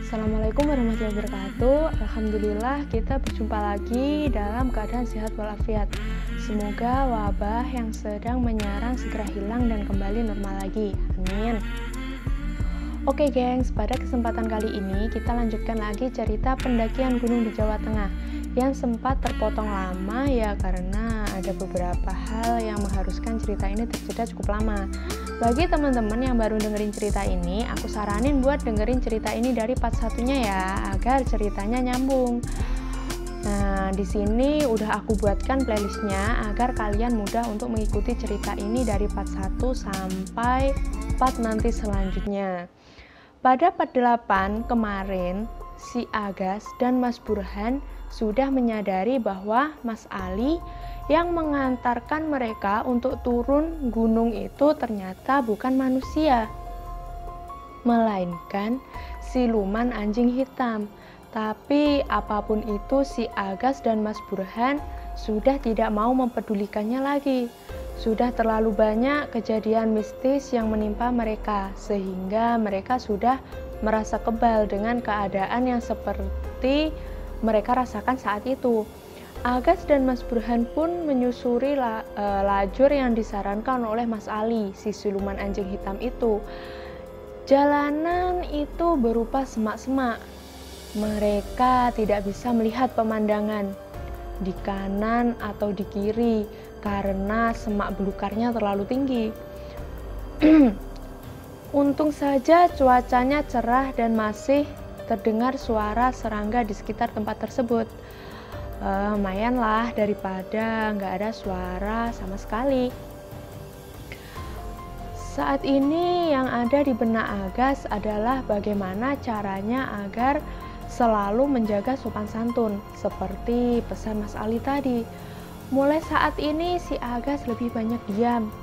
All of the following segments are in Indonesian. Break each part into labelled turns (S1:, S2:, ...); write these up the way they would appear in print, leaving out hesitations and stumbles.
S1: Assalamualaikum warahmatullahi wabarakatuh. Alhamdulillah kita berjumpa lagi dalam keadaan sehat walafiat. Semoga wabah yang sedang menyerang segera hilang dan kembali normal lagi. Amin. Oke gengs, pada kesempatan kali ini kita lanjutkan lagi cerita pendakian gunung di Jawa Tengah yang sempat terpotong lama ya karena ada beberapa hal yang mengharuskan cerita ini terjeda cukup lama. Bagi teman-teman yang baru dengerin cerita ini, aku saranin buat dengerin cerita ini dari part satunya ya, agar ceritanya nyambung. Nah, di sini udah aku buatkan playlistnya agar kalian mudah untuk mengikuti cerita ini dari part 1 sampai part nanti selanjutnya. Pada part 8 kemarin, si Agas dan Mas Burhan sudah menyadari bahwa Mas Ali yang mengantarkan mereka untuk turun gunung itu ternyata bukan manusia, melainkan siluman anjing hitam. Tapi apapun itu, si Agas dan Mas Burhan sudah tidak mau mempedulikannya lagi. Sudah terlalu banyak kejadian mistis yang menimpa mereka, sehingga mereka sudah merasa kebal dengan keadaan yang seperti mereka rasakan saat itu. Agas dan Mas Burhan pun menyusuri lajur yang disarankan oleh Mas Ali, si siluman anjing hitam itu. Jalanan itu berupa semak-semak. Mereka tidak bisa melihat pemandangan di kanan atau di kiri karena semak belukarnya terlalu tinggi. Untung saja cuacanya cerah dan masih terdengar suara serangga di sekitar tempat tersebut. Lumayan lah daripada nggak ada suara sama sekali. Saat ini yang ada di benak Agas adalah bagaimana caranya agar selalu menjaga sopan santun seperti pesan Mas Ali tadi. Mulai saat ini si Agas lebih banyak diam.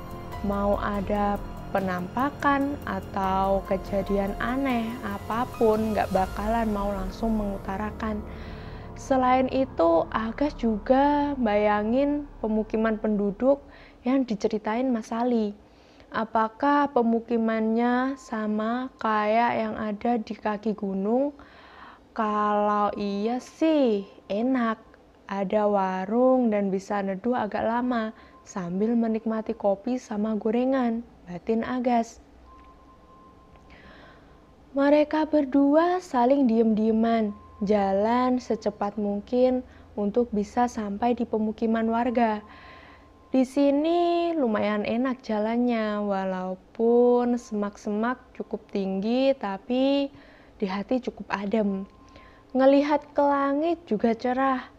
S1: Mau ada penampakan atau kejadian aneh apapun nggak bakalan mau langsung mengutarakan. Selain itu, Agas juga bayangin pemukiman penduduk yang diceritain Mas Ali. Apakah pemukimannya sama kayak yang ada di kaki gunung? Kalau iya sih, enak. Ada warung dan bisa neduh agak lama sambil menikmati kopi sama gorengan, batin Agas. Mereka berdua saling diem-dieman, jalan secepat mungkin untuk bisa sampai di pemukiman warga. Di sini lumayan enak jalannya, walaupun semak-semak cukup tinggi, tapi di hati cukup adem. Ngelihat ke langit juga cerah.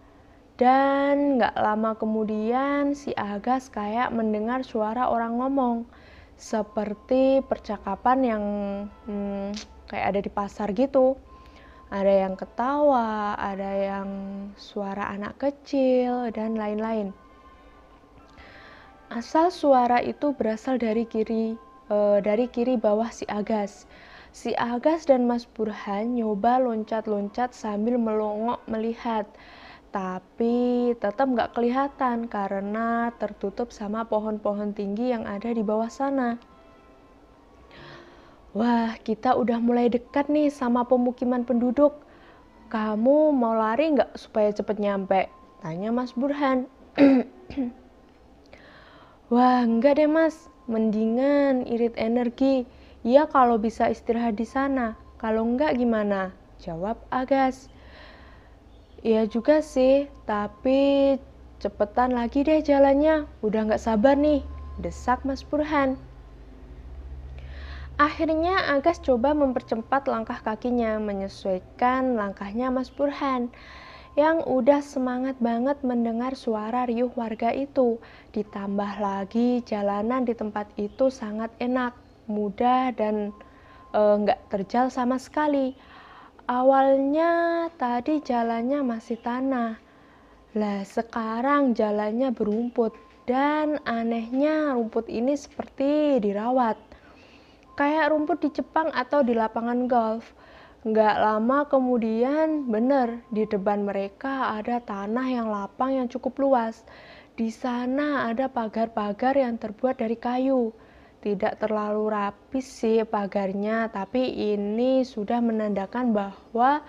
S1: Dan gak lama kemudian si Agas kayak mendengar suara orang ngomong, seperti percakapan yang kayak ada di pasar gitu. Ada yang ketawa, ada yang suara anak kecil, dan lain-lain. Asal suara itu berasal dari kiri bawah si Agas. Si Agas dan Mas Burhan nyoba loncat-loncat sambil melongok melihat. Tapi tetap gak kelihatan karena tertutup sama pohon-pohon tinggi yang ada di bawah sana. Wah, kita udah mulai dekat nih sama pemukiman penduduk. Kamu mau lari nggak supaya cepet nyampe? Tanya Mas Burhan. Wah, enggak deh Mas. Mendingan irit energi. Ya kalau bisa istirahat di sana. Kalau enggak gimana? Jawab Agas. Iya juga sih, tapi cepetan lagi deh jalannya. Udah nggak sabar nih. Desak Mas Burhan. Akhirnya Agas coba mempercepat langkah kakinya, menyesuaikan langkahnya Mas Burhan yang udah semangat banget mendengar suara riuh warga itu. Ditambah lagi jalanan di tempat itu sangat enak, mudah dan nggak terjal sama sekali. Awalnya tadi jalannya masih tanah, lah sekarang jalannya berumput dan anehnya rumput ini seperti dirawat. Kayak rumput di Jepang atau di lapangan golf. Nggak lama kemudian, bener, di depan mereka ada tanah yang lapang yang cukup luas. Di sana ada pagar-pagar yang terbuat dari kayu. tidak terlalu rapi sih pagarnya, tapi ini sudah menandakan bahwa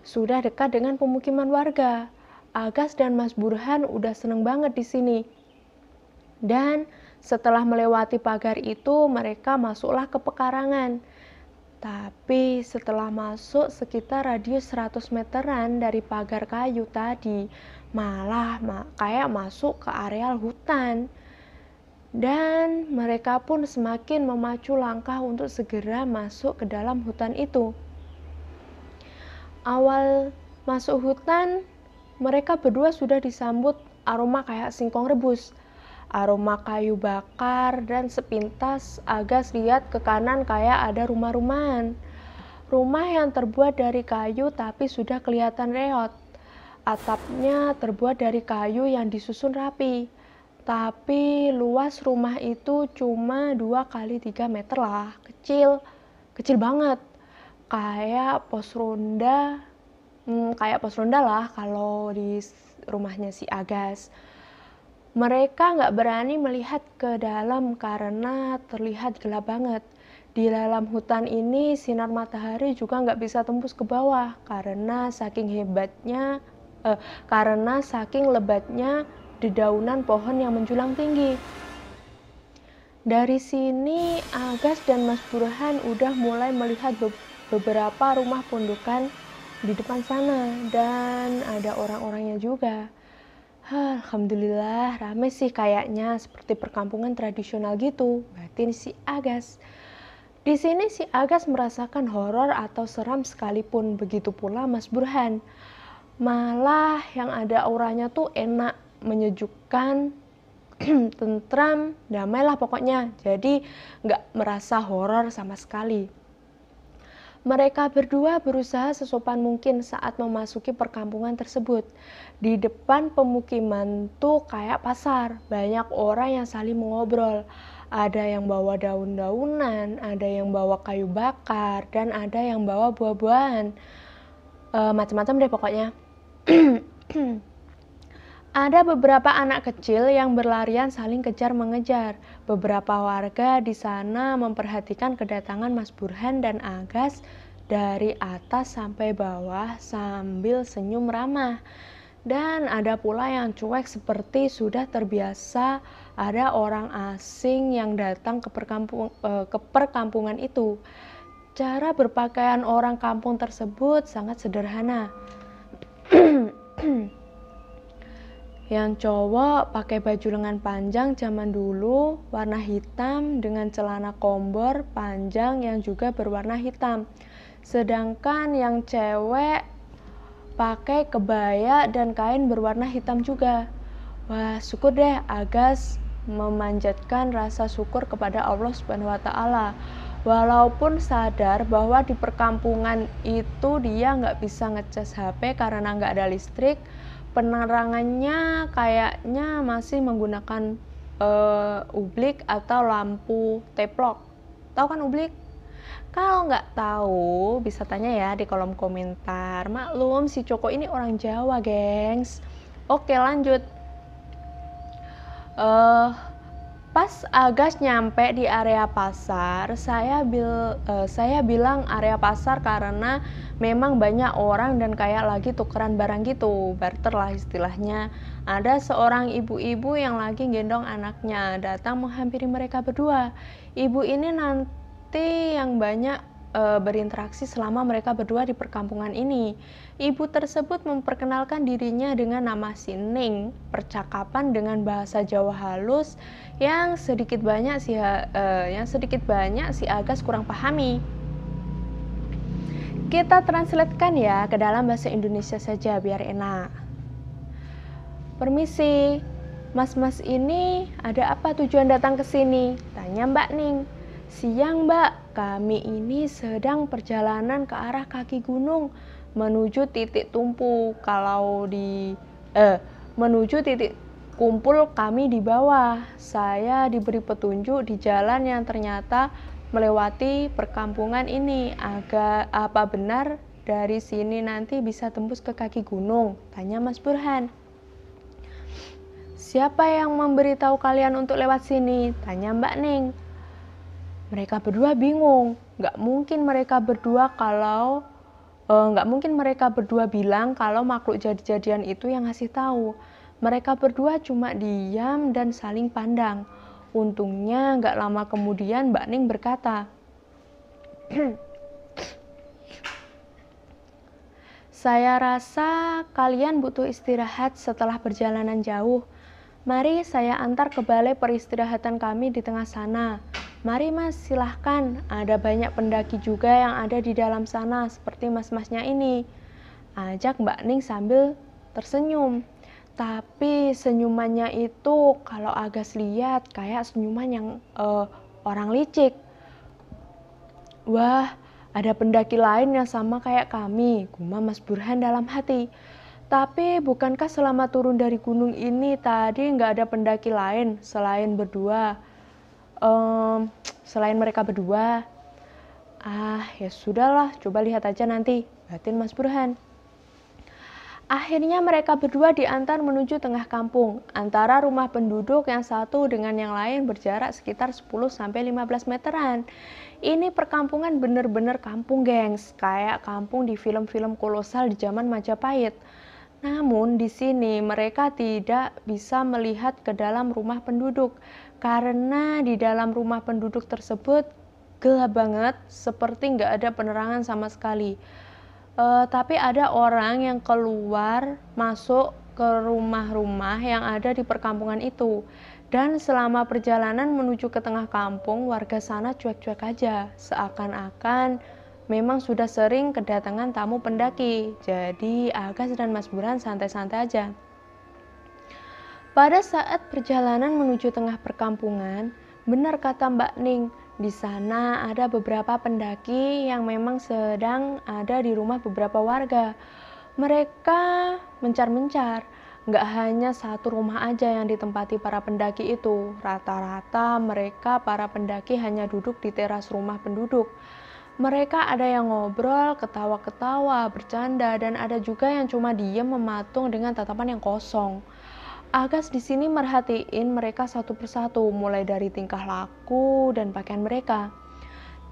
S1: sudah dekat dengan pemukiman warga. Agas dan Mas Burhan udah seneng banget di sini. Dan setelah melewati pagar itu, mereka masuklah ke pekarangan. Tapi setelah masuk sekitar radius 100 meteran dari pagar kayu tadi, malah kayak masuk ke areal hutan. Dan mereka pun semakin memacu langkah untuk segera masuk ke dalam hutan itu. Awal masuk hutan, mereka berdua sudah disambut aroma kayak singkong rebus, aroma kayu bakar, dan sepintas Agas lihat ke kanan kayak ada rumah-rumahan. Rumah yang terbuat dari kayu tapi sudah kelihatan reot. Atapnya terbuat dari kayu yang disusun rapi. Tapi luas rumah itu cuma 2 kali 3 meter lah, kecil banget. Kayak pos ronda lah kalau di rumahnya si Agas. Mereka nggak berani melihat ke dalam karena terlihat gelap banget. Di dalam hutan ini sinar matahari juga nggak bisa tembus ke bawah karena saking lebatnya dedaunan pohon yang menjulang tinggi. Dari sini Agas dan Mas Burhan udah mulai melihat beberapa rumah pondokan di depan sana dan ada orang-orangnya juga. Alhamdulillah rame sih kayaknya seperti perkampungan tradisional gitu, batin si Agas. Di sini si Agas merasakan horor atau seram sekalipun, begitu pula Mas Burhan. Malah yang ada auranya tuh enak, menyejukkan, tentram, damai lah pokoknya. Jadi nggak merasa horor sama sekali. Mereka berdua berusaha sesopan mungkin saat memasuki perkampungan tersebut. Di depan pemukiman tuh kayak pasar, banyak orang yang saling mengobrol. Ada yang bawa daun-daunan, ada yang bawa kayu bakar, dan ada yang bawa buah-buahan. Macam-macam deh pokoknya. Ada beberapa anak kecil yang berlarian saling kejar-mengejar. Beberapa warga di sana memperhatikan kedatangan Mas Burhan dan Agas dari atas sampai bawah sambil senyum ramah. Dan ada pula yang cuek seperti sudah terbiasa ada orang asing yang datang ke perkampungan itu. Cara berpakaian orang kampung tersebut sangat sederhana. Yang cowok pakai baju lengan panjang zaman dulu warna hitam dengan celana kombor panjang yang juga berwarna hitam. Sedangkan yang cewek pakai kebaya dan kain berwarna hitam juga. Wah, syukur deh, Agas memanjatkan rasa syukur kepada Allah Subhanahu wa taala. Walaupun sadar bahwa di perkampungan itu dia nggak bisa ngecas HP karena nggak ada listrik, penerangannya kayaknya masih menggunakan ublik atau lampu teplok. Tahu kan ublik? Kalau nggak tahu bisa tanya ya di kolom komentar. Maklum si Coko ini orang Jawa, gengs. Oke, lanjut. Pas Agas nyampe di area pasar, saya bilang area pasar karena memang banyak orang dan kayak lagi tukeran barang gitu, barter lah istilahnya. Ada seorang ibu-ibu yang lagi gendong anaknya datang menghampiri mereka berdua. Ibu ini nanti yang banyak berinteraksi selama mereka berdua di perkampungan ini. Ibu tersebut memperkenalkan dirinya dengan nama Sining. Percakapan dengan bahasa Jawa halus yang sedikit banyak si Agas kurang pahami. Kita translatekan ya ke dalam bahasa Indonesia saja biar enak. Permisi, mas-mas ini ada apa tujuan datang ke sini? Tanya Mbak Ning. Siang Mbak, kami ini sedang perjalanan ke arah kaki gunung menuju titik menuju titik kumpul kami di bawah. Saya diberi petunjuk di jalan yang ternyata melewati perkampungan ini. Apa benar dari sini nanti bisa tembus ke kaki gunung? Tanya Mas Burhan. Siapa yang memberitahu kalian untuk lewat sini? Tanya Mbak Ning. Mereka berdua bingung, nggak mungkin mereka berdua bilang kalau makhluk jadi-jadian itu yang ngasih tahu. Mereka berdua cuma diam dan saling pandang. Untungnya nggak lama kemudian Mbak Ning berkata, "Saya rasa kalian butuh istirahat setelah perjalanan jauh. Mari saya antar ke balai peristirahatan kami di tengah sana. Mari mas, silahkan. Ada banyak pendaki juga yang ada di dalam sana, seperti mas-masnya ini," ajak Mbak Ning sambil tersenyum. Tapi senyumannya itu kalau Agas lihat kayak senyuman yang orang licik. "Wah, ada pendaki lain yang sama kayak kami," gumam Mas Burhan dalam hati. "Tapi bukankah selama turun dari gunung ini tadi nggak ada pendaki lain selain mereka berdua?" "Ah, ya sudahlah, coba lihat aja nanti," batin Mas Burhan. Akhirnya mereka berdua diantar menuju tengah kampung. Antara rumah penduduk yang satu dengan yang lain berjarak sekitar 10-15 meteran. Ini perkampungan bener-bener kampung, gengs. Kayak kampung di film-film kolosal di zaman Majapahit. Namun di sini mereka tidak bisa melihat ke dalam rumah penduduk. Karena di dalam rumah penduduk tersebut gelap banget, seperti nggak ada penerangan sama sekali. Tapi ada orang yang keluar masuk ke rumah-rumah yang ada di perkampungan itu. Dan selama perjalanan menuju ke tengah kampung, warga sana cuek-cuek aja, seakan-akan memang sudah sering kedatangan tamu pendaki. Jadi Agas dan Mas Burhan santai-santai aja. Pada saat perjalanan menuju tengah perkampungan, benar kata Mbak Ning, di sana ada beberapa pendaki yang memang sedang ada di rumah beberapa warga. Mereka mencar-mencar, nggak hanya satu rumah aja yang ditempati para pendaki itu. Rata-rata mereka para pendaki hanya duduk di teras rumah penduduk. Mereka ada yang ngobrol, ketawa-ketawa, bercanda, dan ada juga yang cuma diem mematung dengan tatapan yang kosong. Agas di sini merhatiin mereka satu persatu, mulai dari tingkah laku dan pakaian mereka.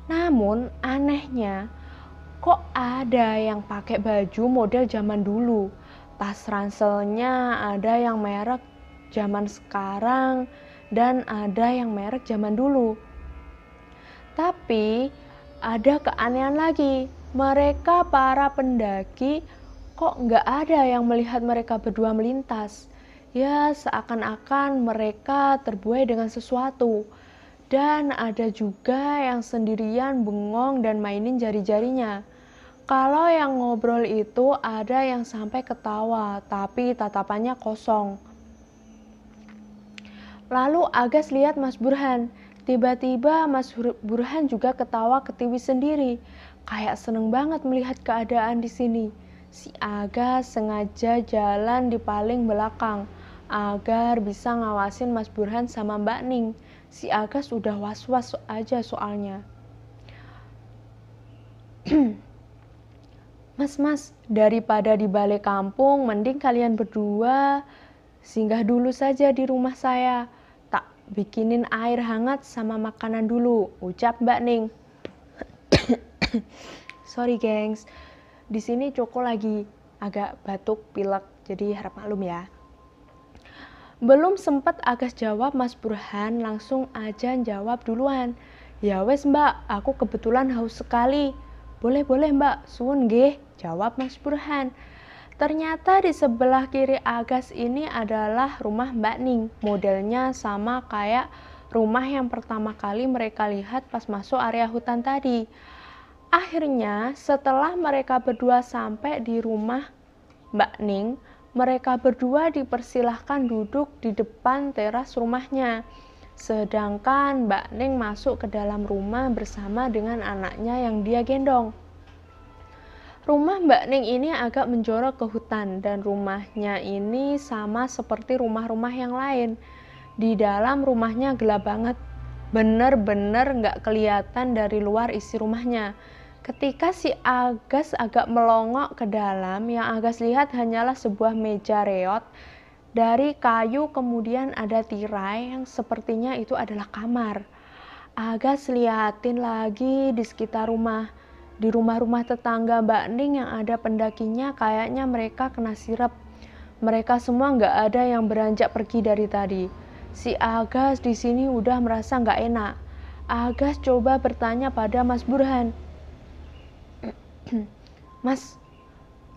S1: Namun anehnya, kok ada yang pakai baju model zaman dulu. Tas ranselnya ada yang merek zaman sekarang dan ada yang merek zaman dulu. Tapi ada keanehan lagi, mereka para pendaki kok nggak ada yang melihat mereka berdua melintas. Ya, seakan-akan mereka terbuai dengan sesuatu. Dan ada juga yang sendirian bengong dan mainin jari-jarinya. Kalau yang ngobrol itu ada yang sampai ketawa, tapi tatapannya kosong. Lalu Agas lihat Mas Burhan. Tiba-tiba Mas Burhan juga ketawa ketiwi sendiri. Kayak seneng banget melihat keadaan di sini. Si Agas sengaja jalan di paling belakang agar bisa ngawasin Mas Burhan sama Mbak Ning. Si Agas udah was-was aja soalnya. Mas, daripada di balai kampung, mending kalian berdua singgah dulu saja di rumah saya. Tak bikinin air hangat sama makanan dulu, ucap Mbak Ning. Sorry gengs, di sini Coko lagi agak batuk, pilek, jadi harap maklum ya. Belum sempat Agas jawab, Mas Burhan langsung aja jawab duluan. "Ya wes mbak, aku kebetulan haus sekali." Boleh mbak, suwun nggih, jawab Mas Burhan. Ternyata di sebelah kiri Agas ini adalah rumah Mbak Ning. Modelnya sama kayak rumah yang pertama kali mereka lihat pas masuk area hutan tadi. Akhirnya setelah mereka berdua sampai di rumah Mbak Ning, mereka berdua dipersilahkan duduk di depan teras rumahnya. Sedangkan Mbak Ning masuk ke dalam rumah bersama dengan anaknya yang dia gendong. Rumah Mbak Ning ini agak menjorok ke hutan dan rumahnya ini sama seperti rumah-rumah yang lain. Di dalam rumahnya gelap banget, bener-bener nggak kelihatan dari luar isi rumahnya. Ketika si Agas agak melongok ke dalam, yang Agas lihat hanyalah sebuah meja reot dari kayu, kemudian ada tirai yang sepertinya itu adalah kamar. Agas liatin lagi di sekitar rumah. Di rumah-rumah tetangga Mbak Ning yang ada pendakinya kayaknya mereka kena sirep. Mereka semua nggak ada yang beranjak pergi dari tadi. Si Agas di sini udah merasa nggak enak. Agas coba bertanya pada Mas Burhan. Mas,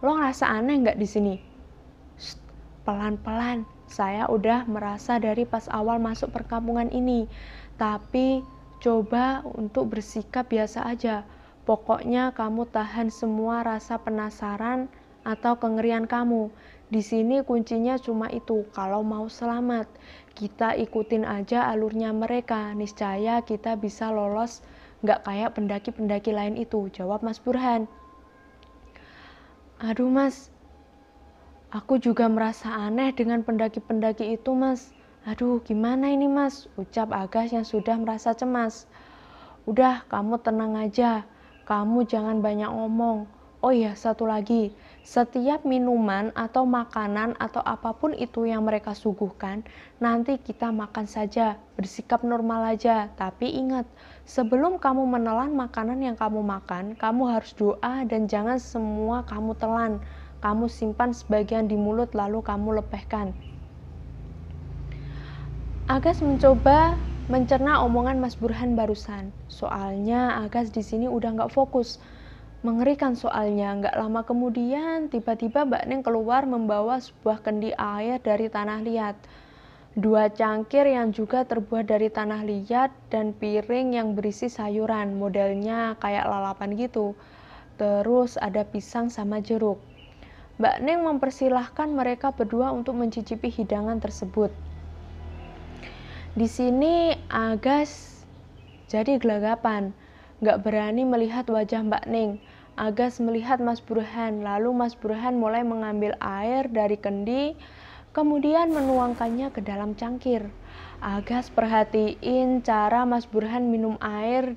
S1: lo ngerasa aneh nggak di sini? Pelan-pelan, saya udah merasa dari pas awal masuk perkampungan ini. Tapi coba untuk bersikap biasa aja. Pokoknya kamu tahan semua rasa penasaran atau kengerian kamu. Di sini kuncinya cuma itu, kalau mau selamat. Kita ikutin aja alurnya mereka, niscaya kita bisa lolos, nggak kayak pendaki-pendaki lain itu, jawab Mas Burhan. Aduh Mas, aku juga merasa aneh dengan pendaki-pendaki itu Mas. Aduh gimana ini Mas, ucap Agas yang sudah merasa cemas. Udah kamu tenang aja, kamu jangan banyak ngomong. Oh iya, satu lagi, setiap minuman atau makanan atau apapun itu yang mereka suguhkan, nanti kita makan saja, bersikap normal aja. Tapi ingat, sebelum kamu menelan makanan yang kamu makan, kamu harus doa dan jangan semua kamu telan. Kamu simpan sebagian di mulut lalu kamu lepehkan. Agas mencoba mencerna omongan Mas Burhan barusan. Soalnya Agas di sini udah nggak fokus. Mengerikan soalnya, nggak lama kemudian tiba-tiba Mbak Ning keluar membawa sebuah kendi air dari tanah liat. 2 cangkir yang juga terbuat dari tanah liat dan piring yang berisi sayuran, modelnya kayak lalapan gitu. Terus ada pisang sama jeruk. Mbak Ning mempersilahkan mereka berdua untuk mencicipi hidangan tersebut. Di sini Agas jadi gelagapan, nggak berani melihat wajah Mbak Ning. Agas melihat Mas Burhan, lalu Mas Burhan mulai mengambil air dari kendi, kemudian menuangkannya ke dalam cangkir. Agas perhatiin cara Mas Burhan minum air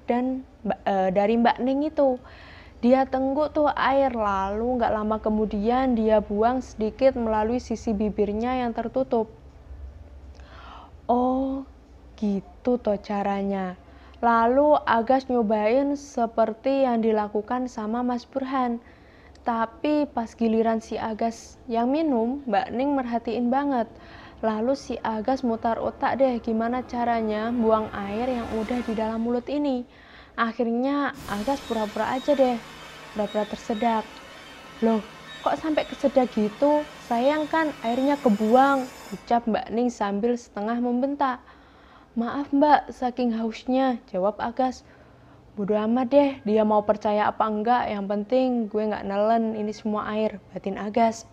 S1: dari Mbak Ning itu. Dia tengguk tuh air, lalu nggak lama kemudian dia buang sedikit melalui sisi bibirnya yang tertutup. Oh, gitu toh caranya. Lalu Agas nyobain seperti yang dilakukan sama Mas Burhan. Tapi pas giliran si Agas yang minum, Mbak Ning merhatiin banget. Lalu si Agas mutar otak deh gimana caranya buang air yang udah di dalam mulut ini. Akhirnya Agas pura-pura aja deh, pura-pura tersedak. Loh, kok sampai kesedak gitu? Sayang kan airnya kebuang, ucap Mbak Ning sambil setengah membentak. Maaf Mbak, saking hausnya, jawab Agas. Bodo amat deh, dia mau percaya apa enggak, yang penting gue nggak nelen ini semua air, batin Agas.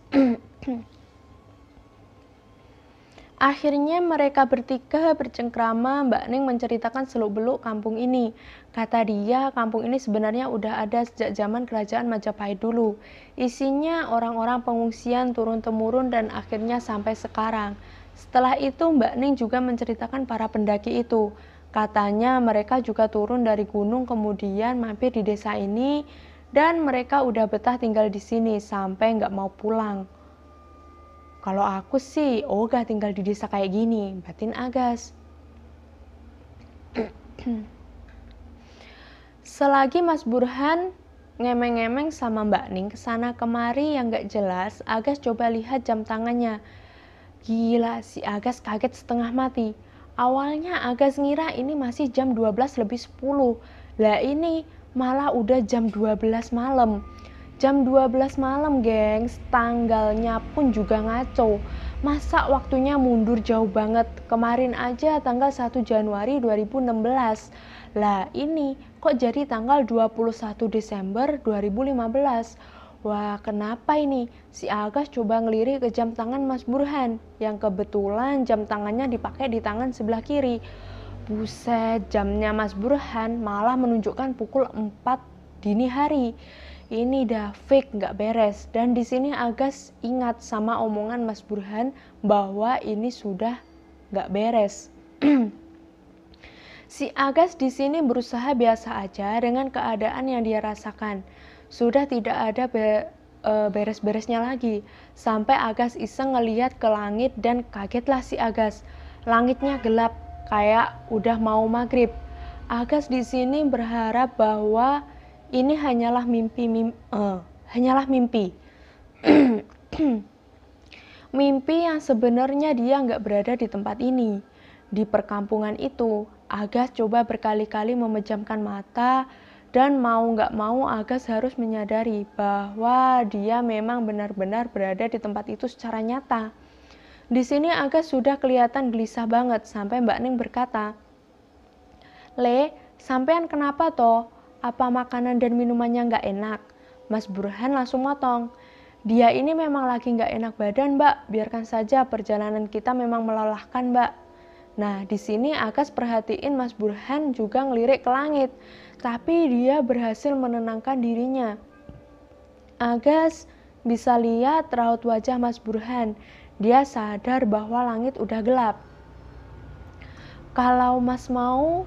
S1: Akhirnya mereka bertiga bercengkrama, Mbak Ning menceritakan seluk-beluk kampung ini. Kata dia, kampung ini sebenarnya udah ada sejak zaman kerajaan Majapahit dulu. Isinya orang-orang pengungsian turun-temurun dan akhirnya sampai sekarang. Setelah itu Mbak Ning juga menceritakan para pendaki itu. Katanya mereka juga turun dari gunung kemudian mampir di desa ini dan mereka udah betah tinggal di sini sampai nggak mau pulang. Kalau aku sih ogah tinggal di desa kayak gini, batin Agas. Selagi Mas Burhan ngemeng-ngemeng sama Mbak Ning kesana kemari yang gak jelas, Agas coba lihat jam tangannya. Gila, si Agas kaget setengah mati. Awalnya Agas ngira ini masih jam 12:10. Lah ini malah udah jam 12 malam. Jam 12 malam, gengs. Tanggalnya pun juga ngaco. Masa waktunya mundur jauh banget? Kemarin aja tanggal 1 Januari 2016. Lah ini kok jadi tanggal 21 Desember 2015? Wah, kenapa ini? Si Agas coba ngelirik ke jam tangan Mas Burhan, yang kebetulan jam tangannya dipakai di tangan sebelah kiri. Buset, jamnya Mas Burhan malah menunjukkan pukul 4 dini hari. Ini dah fake, nggak beres. Dan di sini Agas ingat sama omongan Mas Burhan bahwa ini sudah nggak beres. Si Agas di sini berusaha biasa aja dengan keadaan yang dia rasakan. Sudah tidak ada beres-beresnya lagi. Sampai Agas iseng ngeliat ke langit dan kagetlah si Agas. Langitnya gelap, kayak udah mau maghrib. Agas di sini berharap bahwa ini hanyalah mimpi. Mimpi yang sebenarnya dia nggak berada di tempat ini. Di perkampungan itu, Agas coba berkali-kali memejamkan mata, dan mau nggak mau Agas harus menyadari bahwa dia memang benar-benar berada di tempat itu secara nyata. Di sini Agas sudah kelihatan gelisah banget, sampai Mbak Ning berkata, "Le, sampean kenapa toh? Apa makanan dan minumannya nggak enak?" Mas Burhan langsung motong, "Dia ini memang lagi nggak enak badan, Mbak. Biarkan saja, perjalanan kita memang melelahkan, Mbak." Nah, di sini Agas perhatiin Mas Burhan juga ngelirik ke langit, tapi dia berhasil menenangkan dirinya. Agas bisa lihat raut wajah Mas Burhan. Dia sadar bahwa langit udah gelap. "Kalau Mas mau,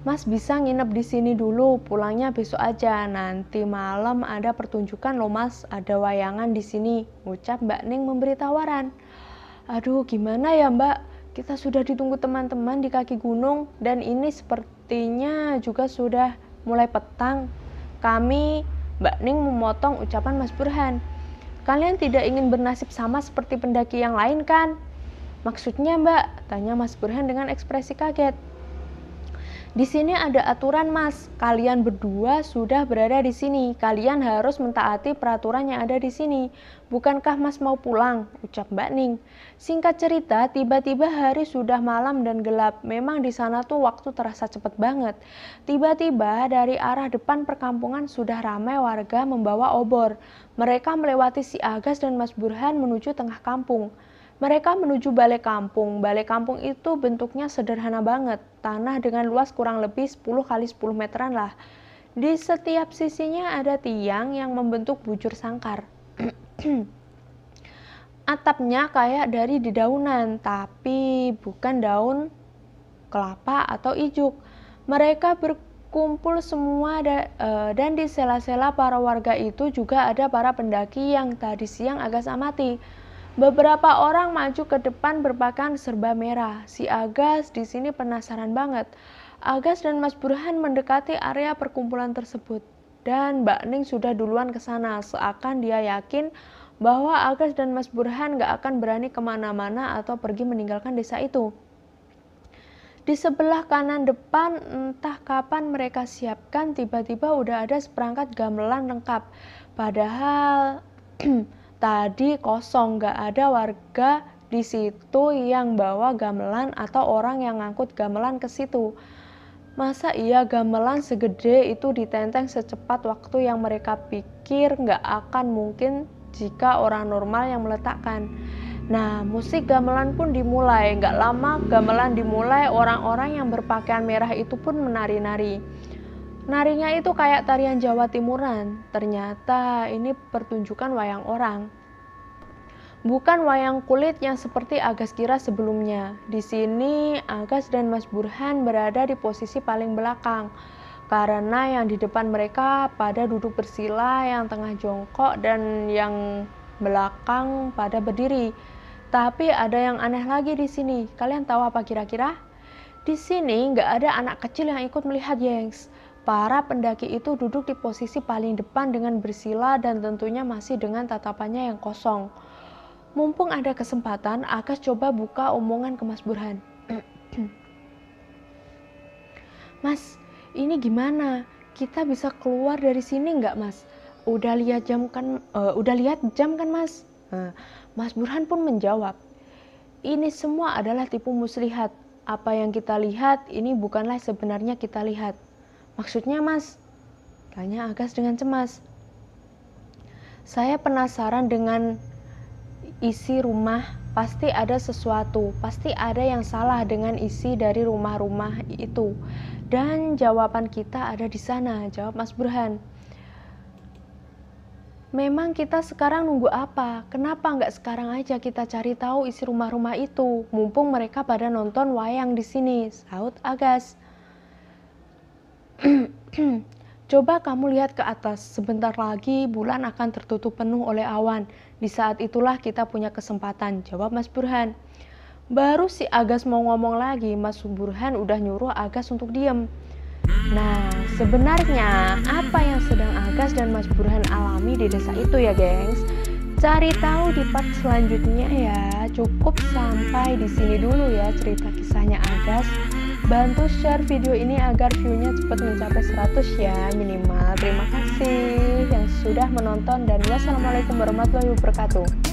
S1: Mas bisa nginep di sini dulu, pulangnya besok aja. Nanti malam ada pertunjukan loh Mas, ada wayangan di sini," ucap Mbak Ning memberi tawaran. "Aduh, gimana ya Mbak? Kita sudah ditunggu teman-teman di kaki gunung, dan ini sepertinya juga sudah mulai petang." Mbak Ning memotong ucapan Mas Burhan. "Kalian tidak ingin bernasib sama seperti pendaki yang lain kan?" "Maksudnya Mbak?" tanya Mas Burhan dengan ekspresi kaget. "Di sini ada aturan Mas, kalian berdua sudah berada di sini, kalian harus mentaati peraturan yang ada di sini. Bukankah Mas mau pulang?" ucap Mbak Ning. Singkat cerita, tiba-tiba hari sudah malam dan gelap. Memang di sana tuh waktu terasa cepet banget. Tiba-tiba dari arah depan perkampungan sudah ramai warga membawa obor. Mereka melewati si Agas dan Mas Burhan menuju tengah kampung. Mereka menuju balai kampung. Balai kampung itu bentuknya sederhana banget. Tanah dengan luas kurang lebih 10 kali 10 meteran lah. Di setiap sisinya ada tiang yang membentuk bujur sangkar. Atapnya kayak dari dedaunan, tapi bukan daun kelapa atau ijuk. Mereka berkumpul semua dan di sela-sela para warga itu juga ada para pendaki yang tadi siang Agas amati. Beberapa orang maju ke depan berpakaian serba merah. Si Agas di sini penasaran banget. Agas dan Mas Burhan mendekati area perkumpulan tersebut, dan Mbak Ning sudah duluan ke sana, seakan dia yakin bahwa Agas dan Mas Burhan gak akan berani kemana-mana atau pergi meninggalkan desa itu. Di sebelah kanan depan, entah kapan mereka siapkan, tiba-tiba udah ada seperangkat gamelan lengkap. Padahal tadi kosong, gak ada warga di situ yang bawa gamelan atau orang yang ngangkut gamelan ke situ. Masa iya gamelan segede itu ditenteng secepat waktu yang mereka pikir gak akan mungkin jika orang normal yang meletakkan. Nah, musik gamelan pun dimulai. Gak lama gamelan dimulai, orang-orang yang berpakaian merah itu pun menari-nari. Narinya itu kayak tarian Jawa Timuran. Ternyata ini pertunjukan wayang orang. Bukan wayang kulit yang seperti Agas kira sebelumnya. Di sini Agas dan Mas Burhan berada di posisi paling belakang, karena yang di depan mereka pada duduk bersila, yang tengah jongkok, dan yang belakang pada berdiri. Tapi ada yang aneh lagi di sini. Kalian tahu apa kira-kira? Di sini nggak ada anak kecil yang ikut melihat, gengs. Para pendaki itu duduk di posisi paling depan dengan bersila dan tentunya masih dengan tatapannya yang kosong. Mumpung ada kesempatan, Agas coba buka omongan ke Mas Burhan. "Mas, ini gimana? Kita bisa keluar dari sini nggak, Mas? Udah lihat jam kan Mas?" Mas Burhan pun menjawab, "Ini semua adalah tipu muslihat. Apa yang kita lihat ini bukanlah sebenarnya kita lihat." "Maksudnya Mas?" tanya Agas dengan cemas. "Saya penasaran dengan isi rumah. Pasti ada sesuatu, pasti ada yang salah dengan isi dari rumah-rumah itu. Dan jawaban kita ada di sana," jawab Mas Burhan. "Memang kita sekarang nunggu apa? Kenapa nggak sekarang aja kita cari tahu isi rumah-rumah itu? Mumpung mereka pada nonton wayang di sini," sahut Agas. "Coba kamu lihat ke atas, sebentar lagi bulan akan tertutup penuh oleh awan. Di saat itulah kita punya kesempatan," jawab Mas Burhan. Baru si Agas mau ngomong lagi, Mas Burhan udah nyuruh Agas untuk diem. Nah, sebenarnya apa yang sedang Agas dan Mas Burhan alami di desa itu ya, gengs? Cari tahu di part selanjutnya ya. Cukup sampai di sini dulu ya cerita kisahnya Agas. Bantu share video ini agar view-nya cepat mencapai 100 ya minimal. Terima kasih yang sudah menonton dan wassalamualaikum warahmatullahi wabarakatuh.